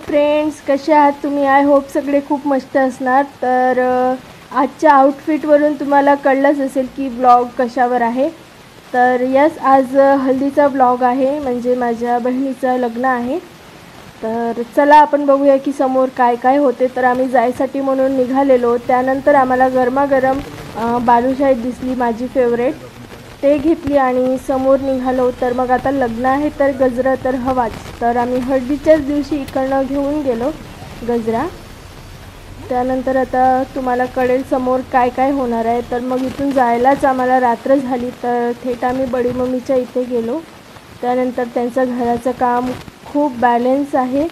Friends, कसे आहात तुम्ही? आय होप सगळे खूप मस्त असणार. तर आजच्या आउटफिटवरून तुम्हाला कळलंच असेल की ब्लॉग कशावर आहे. तर यस, आज हल्दीचा ब्लॉग आहे, म्हणजे माझ्या बहिणीचं लग्न आहे. तर चला आपण बघूया की समोर काय काय होते. तर आम्ही जायसाठी म्हणून निघालेलो. त्यानंतर आम्हाला गरमागरम बालुशाही दिसली, माझी फेवरेट, ते घेतली आणि समोर निघालो. तर मग आता लग्न आहे तर गजरा तर हवाच. तर आम्ही हळदीच्याच दिवशी इकडनं घेऊन गेलो गजरा. त्यानंतर आता तुम्हाला कळेल समोर काय काय होणार आहे. तर मग इथून जायलाच आम्हाला रात्र झाली. तर थेट आम्ही बडी मम्मीच्या इथे गेलो. त्यानंतर त्यांचं घराचं काम खूप बॅलन्स आहे,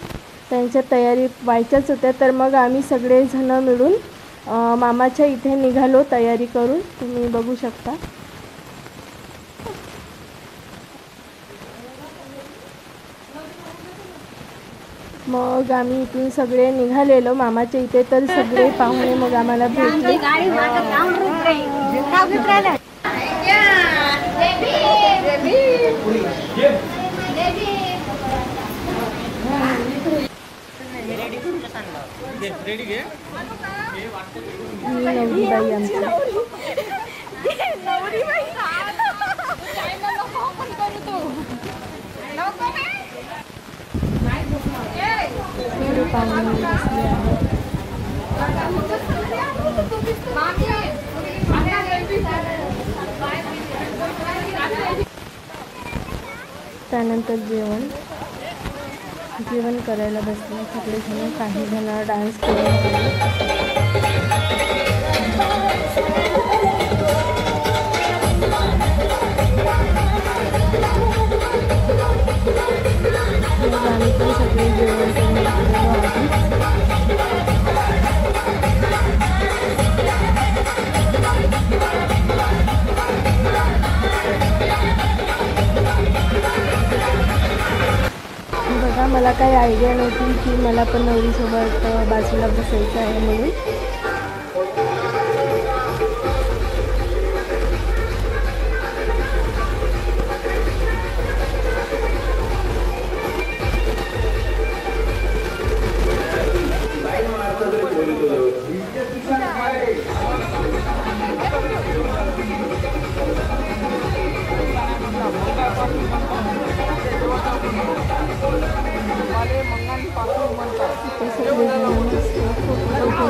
त्यांच्या तयारी व्हायच्याच होत्या. तर मग आम्ही सगळेजणं मिळून मामाच्या इथे निघालो तयारी करून. तुम्ही बघू शकता. मग आम्ही इथून सगळे निघालेलो मामाच्या इथे. तर सगळे पाहुणे मग आम्हाला भेटले. नवरीबाई आमची. त्यानंतर जेवण करायला बसले सगळेजण. काही जण डान्स आम्ही पण सगळे जेवण बघा, मला काही आयडिया नव्हती की मला पण नवरीसोबत बाजूला बसायचं आहे म्हणून.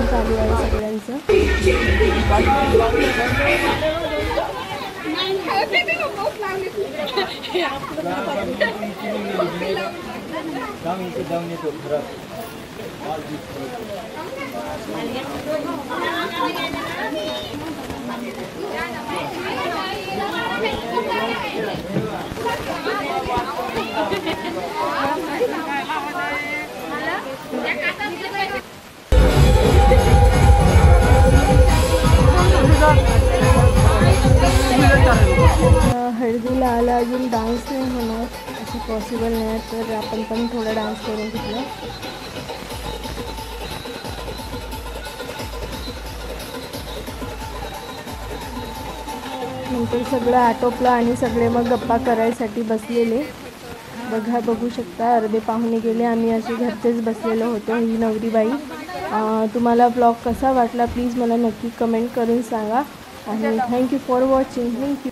चालू आहे सगळ्यांचं. हळदीला आला अजून डान्स नाही होणार, असं पॉसिबल नाही. तर आपण पण थोडा डान्स करून घेतला. नंतर सगळं आटोपलं आणि सगळे मग गप्पा करायसाठी बसलेले. बघू शकता, अर्धे पाहुणे गेले, आम्ही असे घरचेच बसलेलो होतो. ही नवरीबाई. तुम्हाला ब्लॉग कसा वाटला प्लीज मला नक्की कमेंट करून सांगा. आणि थँक्यू फॉर वॉचिंग. थँक्यू.